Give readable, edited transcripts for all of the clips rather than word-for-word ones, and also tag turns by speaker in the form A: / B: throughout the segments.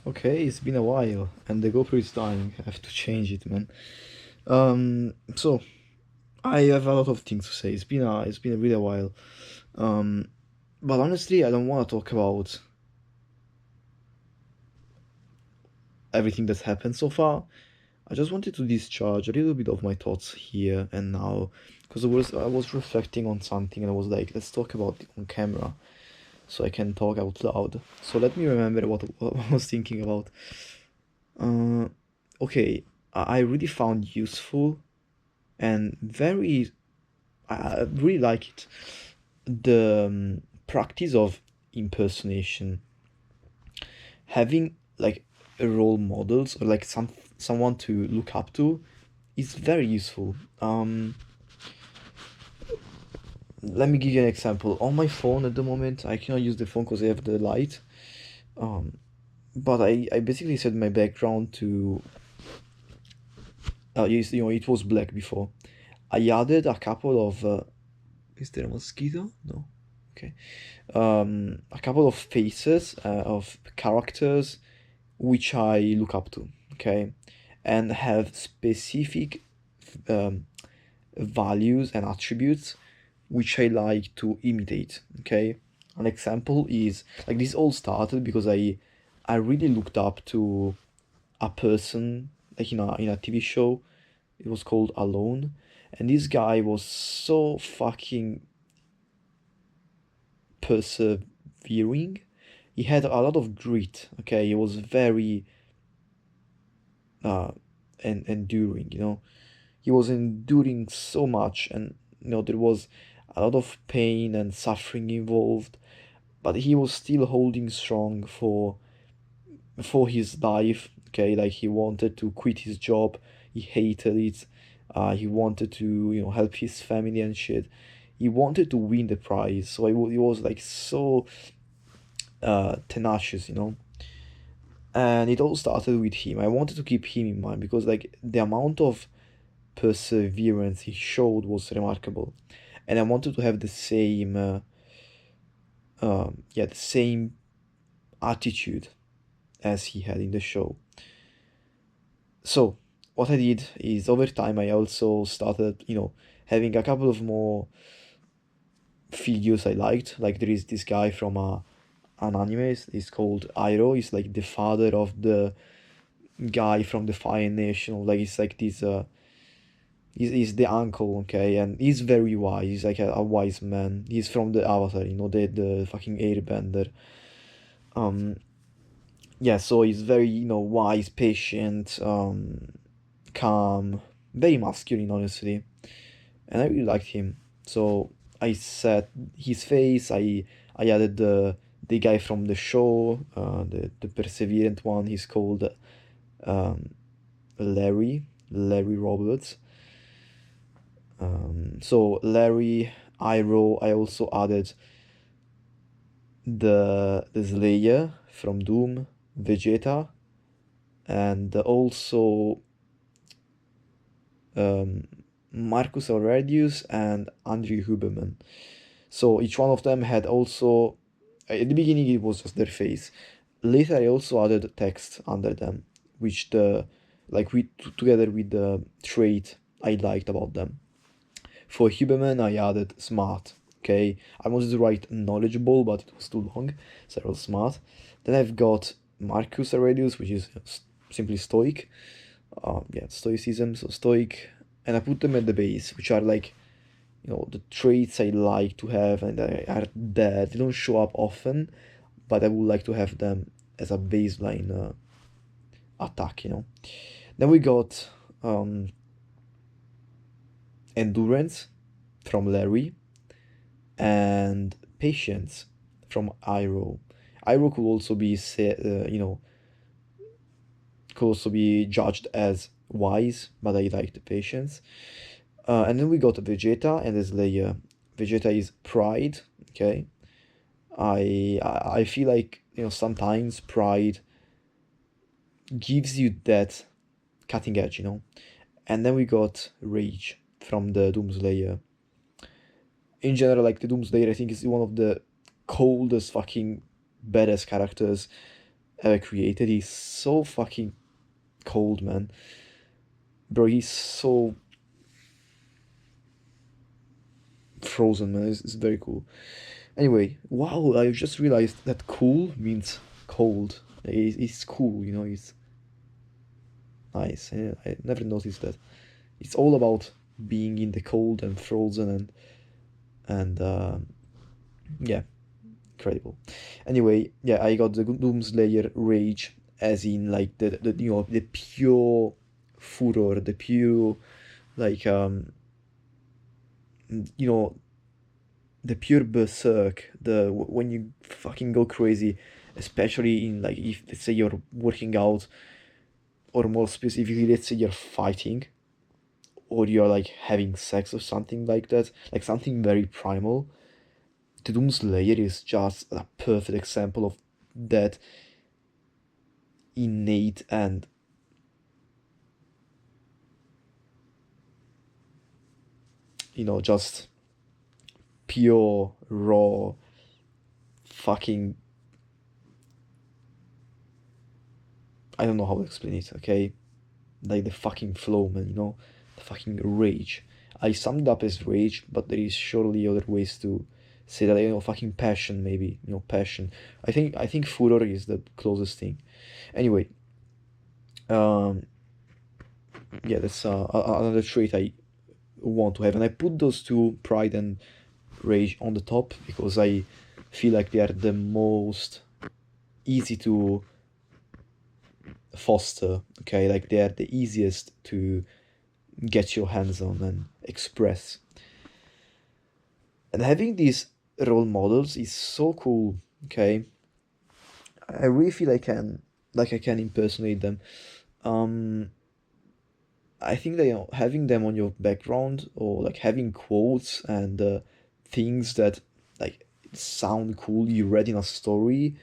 A: Okay, it's been a while, and the GoPro is dying. I have to change it, man. So I have a lot of things to say. It's been a really while. Um, but honestly, I don't want to talk about everything that's happened so far. I just wanted to discharge a little bit of my thoughts here and now, because I was reflecting on something and I was like, let's talk about it on camera, so I can talk out loud. So let me remember what I was thinking about. Uh, okay, I really found useful and very I really like it. The practice of impersonation, having like a role models or like someone to look up to, is very useful. Let me give you an example. On my phone at the moment, I cannot use the phone because I have the light. Um, but I basically set my background to it was black before. I added a couple of is there a mosquito? No. Okay. A couple of faces of characters which I look up to, okay, and have specific um, values and attributes which I like to imitate, okay. An example is like this all started because I really looked up to a person like in a TV show. It was called Alone, and this guy was so fucking persevering. He had a lot of grit. Okay, he was very uh enduring. He was enduring so much, and there was a lot of pain and suffering involved. But he was still holding strong for his life. Okay, like he wanted to quit his job. He hated it. He wanted to help his family and shit. He wanted to win the prize. So he was like so tenacious. And it all started with him. I wanted to keep him in mind because like the amount of perseverance he showed was remarkable, and I wanted to have the same the same attitude as he had in the show. So what I did is over time I also started having a couple of more figures I liked. Like there is this guy from an anime. It's called Iroh. He's like the father of the guy from the Fire Nation. Like it's like this. He's the uncle, okay, and he's very wise. He's like a wise man. He's from the Avatar, the fucking Airbender. Um, yeah, so he's very wise, patient, calm, very masculine, honestly, and I really liked him. So I set his face. I added the guy from the show, the perseverant one. He's called um, Larry Roberts. So Larry, Iroh. I also added the Slayer from Doom, Vegeta, and also um, Marcus Aurelius and Andrew Huberman. So each one of them had also, at the beginning it was just their face. Later I also added text under them, which like together with the trait I liked about them. For Huberman, I added smart. Okay, I wanted to write knowledgeable, but it was too long, so I wrote smart. Then I've got Marcus Aurelius, which is simply stoic. Yeah, stoicism, so stoic, and I put them at the base, which are like the traits I like to have, and they are there. They don't show up often, but I would like to have them as a baseline attack. Then we got endurance from Larry and patience from Iroh. Iroh could also be could also be judged as wise, but I like the patience. And then we got Vegeta and the Slayer. Vegeta is pride. Okay, I feel like sometimes pride gives you that cutting edge. And then we got rage from the Doomslayer. In general, like the Doomslayer, I think is one of the coldest fucking badass characters ever created. He's so fucking cold, man. Bro, he's so frozen, man. It's very cool. Anyway, wow, I just realized that cool means cold. It's cool, you know, it's nice. I never noticed that. It's all about being in the cold and frozen and yeah, incredible. Anyway, yeah, I got the Doomslayer rage as in like the you know the pure furor, the pure like you know the pure berserk, the when you fucking go crazy, especially in like if let's say you're working out, or more specifically, let's say you're fighting, or you're like having sex or something like that, like something very primal. The Doomslayer is just a perfect example of that innate and just pure raw fucking, I don't know how to explain it, okay? Like the fucking flow, man, the fucking rage. I summed it up as rage, but there is surely other ways to say that, fucking passion, maybe, passion. I think furor is the closest thing. Anyway, um, yeah, that's another trait I want to have, and I put those two, pride and rage, on the top because I feel like they are the most easy to foster. Okay, like they are the easiest to get your hands on and express. And having these role models is so cool. Okay, I really feel I can impersonate them. Um, I think that having them on your background, or like having quotes and things that like sound cool you read in a story,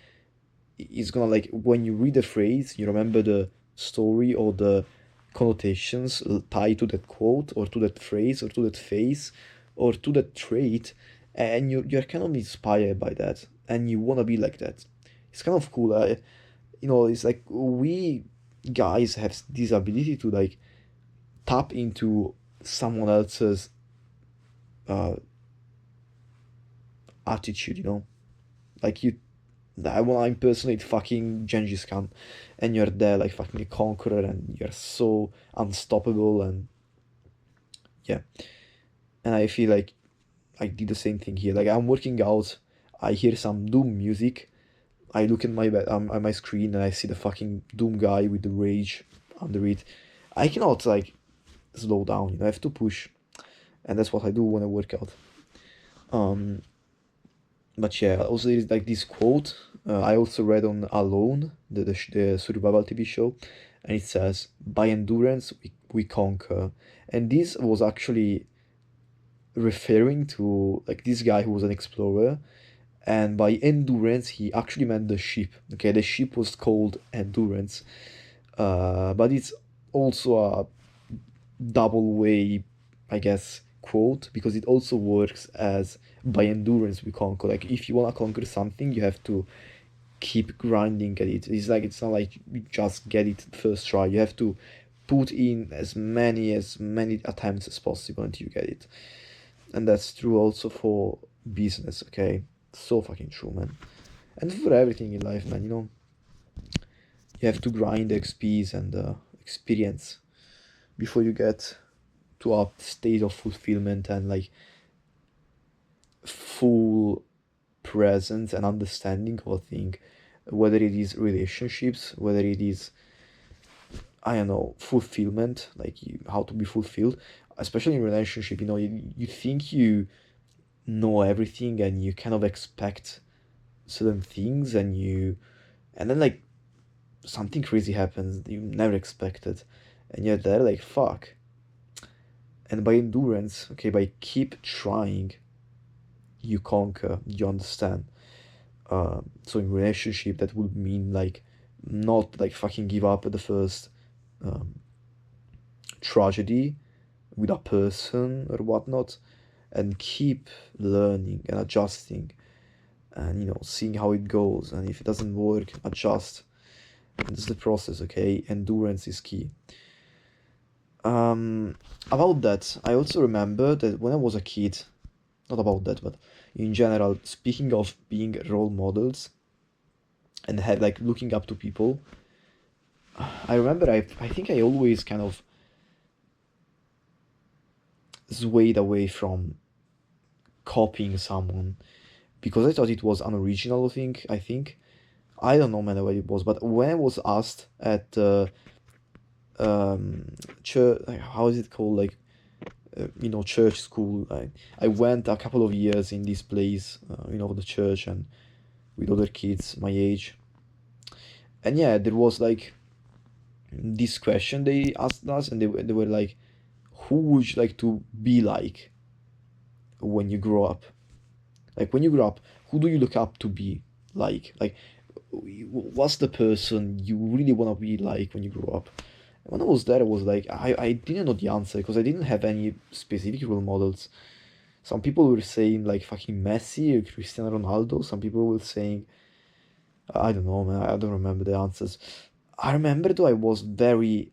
A: is gonna, like, when you read the phrase, you remember the story or the connotations tied to that quote or to that phrase or to that face or to that trait, and you're kind of inspired by that and you want to be like that. It's kind of cool. It's like we guys have this ability to like tap into someone else's uh attitude, like I want to impersonate fucking Genghis Khan, and you're there like fucking a conqueror, and you're so unstoppable, and yeah. And I feel like I did the same thing here. Like I'm working out, I hear some Doom music, I look at my screen and I see the fucking Doom guy with the rage under it. I cannot like slow down, I have to push, and that's what I do when I work out. Um, but yeah, also there is like this quote I also read on Alone, the survival TV show, and it says, "By endurance we conquer," and this was actually referring to like this guy who was an explorer, and by endurance he actually meant the ship. Okay, the ship was called Endurance, but it's also a double way, I guess, quote, because it also works as by endurance we conquer. Like if you wanna conquer something, you have to keep grinding at it. It's not like you just get it first try. You have to put in as many attempts as possible until you get it. And that's true also for business, okay? So fucking true, man. And for everything in life, man, you have to grind the XPs and experience before you get to a state of fulfillment and like full presence and understanding of a thing, whether it is relationships, whether it is, I don't know, fulfillment, like how to be fulfilled, especially in relationship. You think you know everything and you kind of expect certain things, and then like something crazy happens that you never expected, and you're there like fuck. And by endurance, okay, by keep trying, you conquer, you understand. So in relationship, that would mean like not like fucking give up at the first um, tragedy with a person or whatnot, and keep learning and adjusting, and seeing how it goes, and if it doesn't work, adjust. It's the process, okay? Endurance is key. About that, I also remember that when I was a kid, not about that, but in general, speaking of being role models and have like looking up to people, I remember I think I always kind of swayed away from copying someone because I thought it was unoriginal thing, I think. I don't know man what it was, but when I was asked at church, like, how is it called, like church school, I went a couple of years in this place, the church, and with other kids my age. And yeah, there was like this question they asked us, and they were like, who would you like to be like when you grow up? Like when you grow up, who do you look up to be like what's the person you really want to be like when you grow up? And when I was there, I was like, I didn't know the answer because I didn't have any specific role models. Some people were saying like fucking Messi or Cristiano Ronaldo. Some people were saying, I don't know, man. I don't remember the answers. I remember though I was very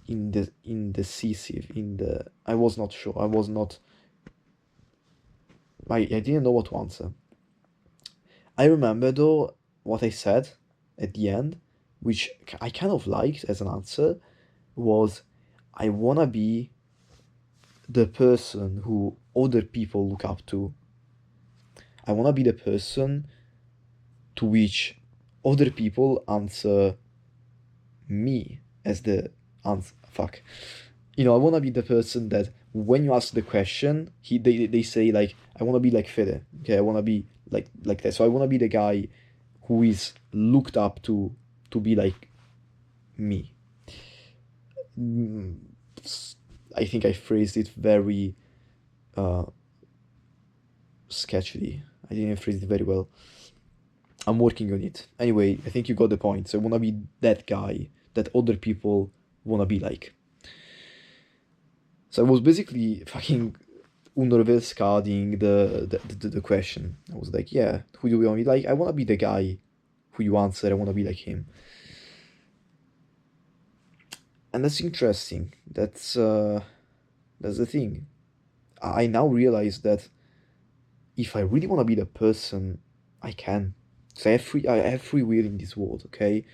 A: indecisive. I was not sure. I was not. I didn't know what to answer. I remember though what I said at the end, which I kind of liked as an answer, was I wanna be the person who other people look up to. I wanna be the person to which other people answer me as the answer. Fuck. I wanna be the person that when you ask the question, they say like, I wanna be like Fede. Okay, I wanna be like that. So I wanna be the guy who is looked up to be like me. Mm, I think I phrased it very uh, sketchily. I didn't phrase it very well. I'm working on it. Anyway, I think you got the point. So I wanna be that guy that other people wanna be like. So I was basically fucking underskading the question. I was like, yeah, who do you want to be like? I wanna be the guy who you answer. I wanna be like him. And that's interesting. That's the thing. I now realize that if I really want to be the person, I can. So I have free will in this world, okay?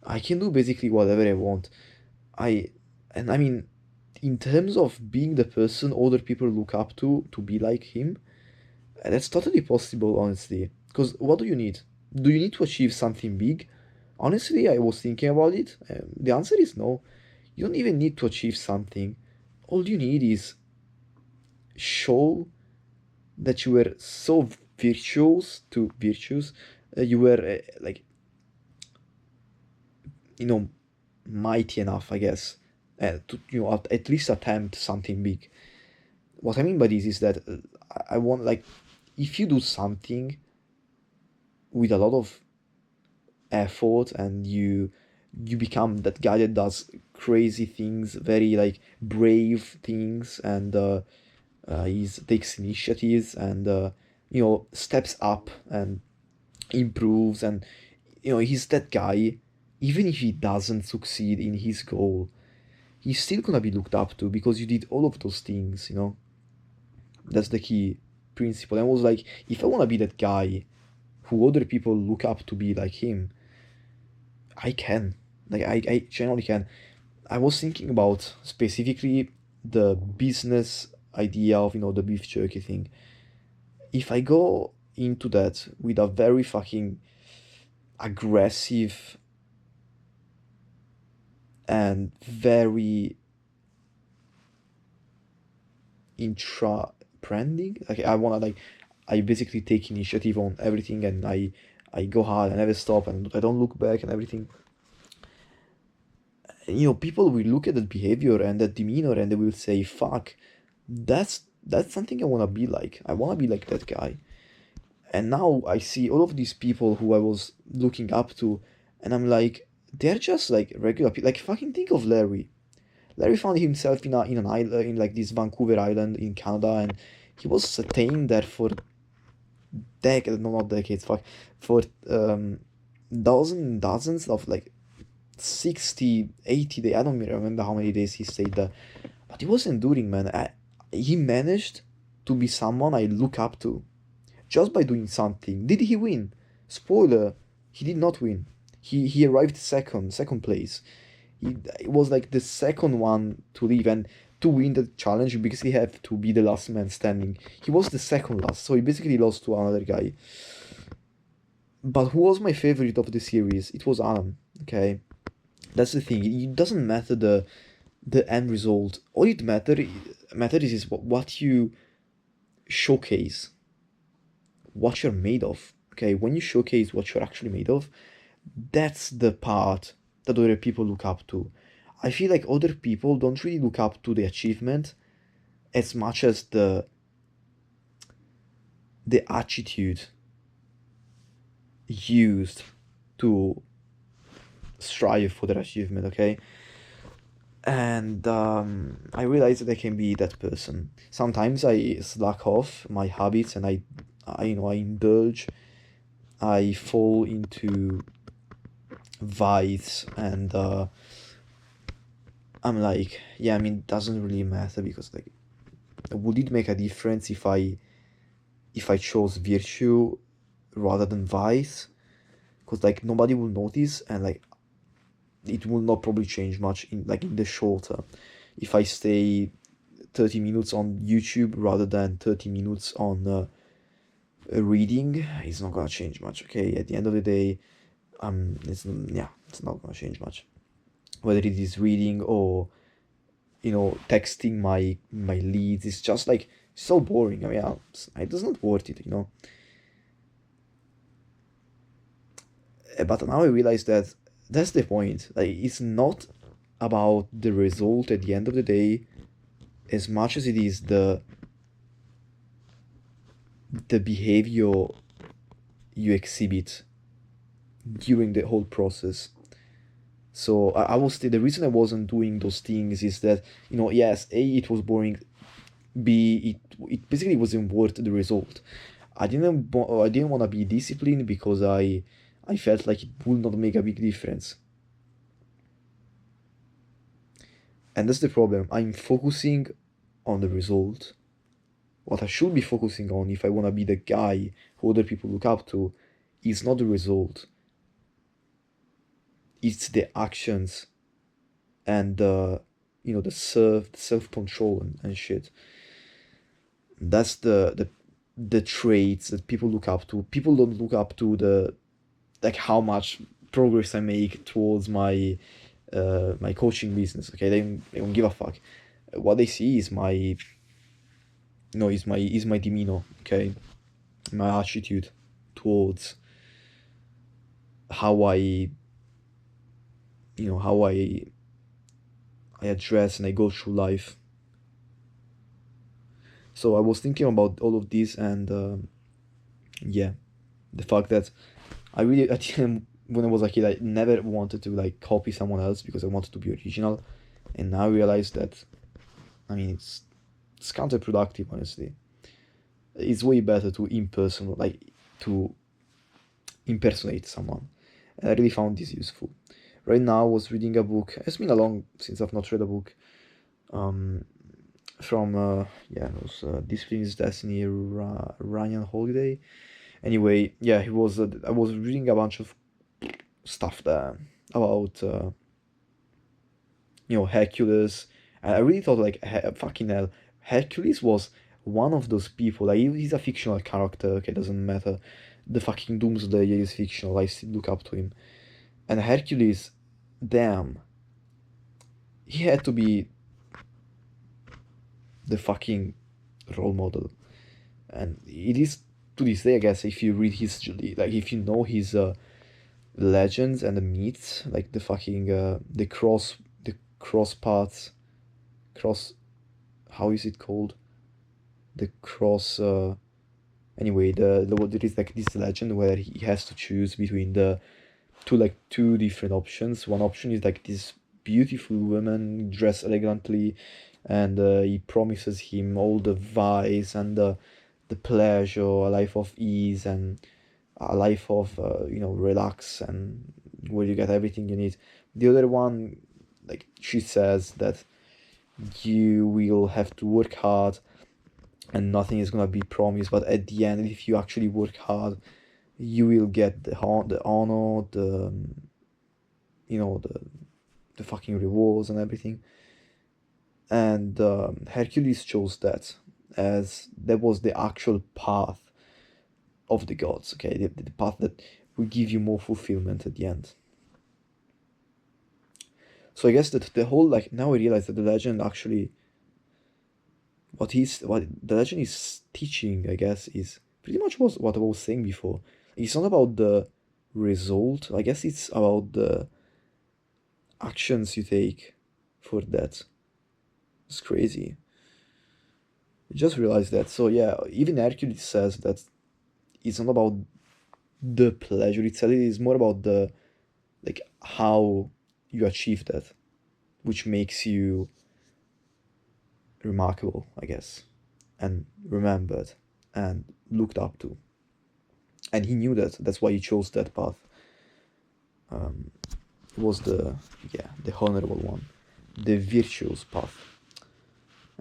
A: I can do basically whatever I want. I and I mean, in terms of being the person other people look up to be like him, that's totally possible, honestly. Because what do you need? Do you need to achieve something big? Honestly, I was thinking about it. The answer is no. You don't even need to achieve something. All you need is show that you were so virtuous, you were like you know mighty enough, I guess, to at least attempt something big. What I mean by this is that I want, like, if you do something with a lot of effort and you become that guy that does crazy things, very like brave things, and he takes initiatives and steps up and improves, and he's that guy. Even if he doesn't succeed in his goal, he's still gonna be looked up to because you did all of those things. That's the key principle. And I was like, if I want to be that guy who other people look up to be like him, I can. Like, I generally can. I was thinking about specifically the business idea of the beef jerky thing. If I go into that with a very fucking aggressive and very intra branding, like I wanna, like, I basically take initiative on everything, and I go hard, I never stop, and I don't look back and everything. People will look at that behavior and that demeanor, and they will say, fuck, that's something I want to be like. I want to be like that guy. And now I see all of these people who I was looking up to, and I'm like, they're just like regular people. Like, fucking think of Larry. Larry found himself in an island, in like this Vancouver Island in Canada, and he was staying there for decades, no, not decades, fuck, for dozens of like 60, 80 days. I don't remember how many days he stayed there, but he was enduring, man. He managed to be someone I look up to just by doing something. Did he win? Spoiler, he did not win. He arrived second place. He was like the second one to leave, and to win the challenge you basically have to be the last man standing. He was the second last, so he basically lost to another guy. But who was my favorite of the series? It was Alan. Okay, that's the thing. It doesn't matter the end result. All it matters is what you showcase, what you're made of. Okay, when you showcase what you're actually made of, that's the part that other people look up to. I feel like other people don't really look up to the achievement as much as the attitude used to strive for that achievement. Okay, and I realize that I can be that person. Sometimes I slack off my habits and I indulge. I fall into vice, and I'm like, yeah, I mean, it doesn't really matter because like, would it make a difference if I chose virtue rather than vice? Because like nobody will notice, and like it will not probably change much in the short term. If I stay 30 minutes on YouTube rather than 30 minutes on reading, it's not gonna change much. Okay, at the end of the day, it's not gonna change much. Whether it is reading or texting my leads, it's just like so boring. I mean, it does not worth it. But now I realize that that's the point. Like, it's not about the result at the end of the day as much as it is the behavior you exhibit during the whole process. So I will say the reason I wasn't doing those things is that, yes, A, it was boring. B, it basically wasn't worth the result. I didn't want to be disciplined because I felt like it would not make a big difference. And that's the problem. I'm focusing on the result. What I should be focusing on if I want to be the guy who other people look up to is not the result. It's the actions and the self control and shit. That's the traits that people look up to. People don't look up to the like how much progress I make towards my coaching business. Okay, they don't give a fuck. What they see is my no is my demeanor. Okay, my attitude towards how I address and I go through life. So I was thinking about all of this, and yeah, the fact that I really at the end, when I was a kid, I never wanted to like copy someone else because I wanted to be original, and now I realize that, I mean, it's counterproductive, honestly. It's way better to to impersonate someone, and I really found this useful. Right now, I was reading a book. It's been a long since I've not read a book. Um, from yeah, it was Discipline is Destiny, Ryan Holiday. Anyway, yeah, he was. I was reading a bunch of stuff there about Hercules. I really thought like fucking hell, Hercules was one of those people. Like he's a fictional character. Okay, doesn't matter. The fucking Doomsday is fictional. I still look up to him. And Hercules, damn, he had to be the fucking role model, and it is to this day. I guess if you read his like if you know his legends and the myths, like the fucking the cross paths, cross, how is it called, the cross anyway, there is like this legend where he has to choose between the two different options. One option is like this beautiful woman dressed elegantly, and he promises him all the vice and the pleasure, a life of ease and a life of relax and where you get everything you need. The other one, like she says that you will have to work hard and nothing is gonna be promised, but at the end, if you actually work hard, you will get the honor, the fucking rewards and everything. And Hercules chose that, as that was the actual path of the gods, okay, the path that will give you more fulfillment at the end. So I guess that the whole, like, now I realize that the legend actually, what the legend is teaching, I guess, is pretty much was what I was saying before. It's not about the result. I guess it's about the actions you take for that. It's crazy. I just realized that. So yeah, even Hercules says that it's not about the pleasure itself. It is more about the, like, how you achieve that, which makes you remarkable, I guess, and remembered and looked up to. And he knew that. That's why he chose that path. It was the honorable one, the virtuous path,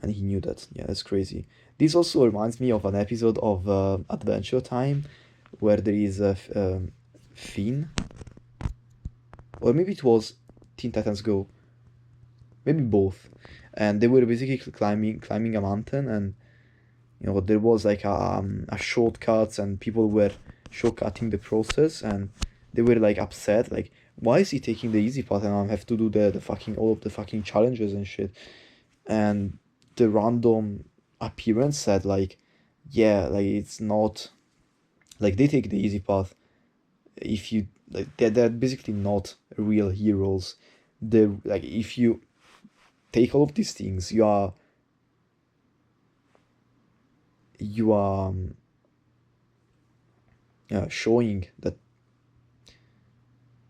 A: and he knew that. Yeah, that's crazy. This also reminds me of an episode of Adventure Time, where there is a Finn, or maybe it was Teen Titans Go, maybe both, and they were basically climbing a mountain, and there was like a shortcut, and people were shortcutting the process, and they were like upset, like, why is he taking the easy path and I have to do the fucking all of the fucking challenges and shit. And the random appearance said, like, yeah, like, it's not like they take the easy path. If you, like, they're basically not real heroes. They, like, if you take all of these things, you are showing that,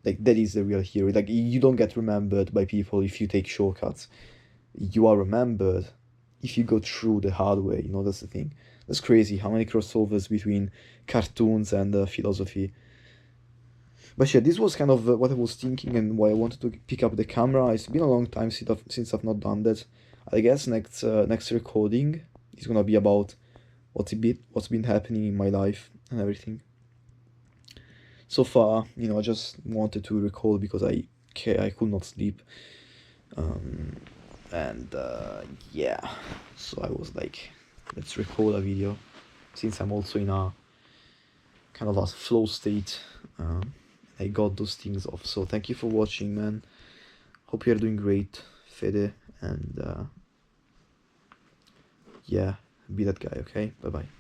A: like, that is the real hero. Like, you don't get remembered by people if you take shortcuts. You are remembered if you go through the hard way. That's the thing. That's crazy how many crossovers between cartoons and philosophy. But yeah, this was kind of what I was thinking and why I wanted to pick up the camera. It's been a long time since I've not done that. I guess next recording is gonna be about what's been happening in my life and everything. So far, I just wanted to record because I could not sleep. And yeah, so I was like, let's record a video, since I'm also in a kind of a flow state. I got those things off. So thank you for watching, man. Hope you're doing great, Fede, and yeah, be that guy, okay? Bye bye.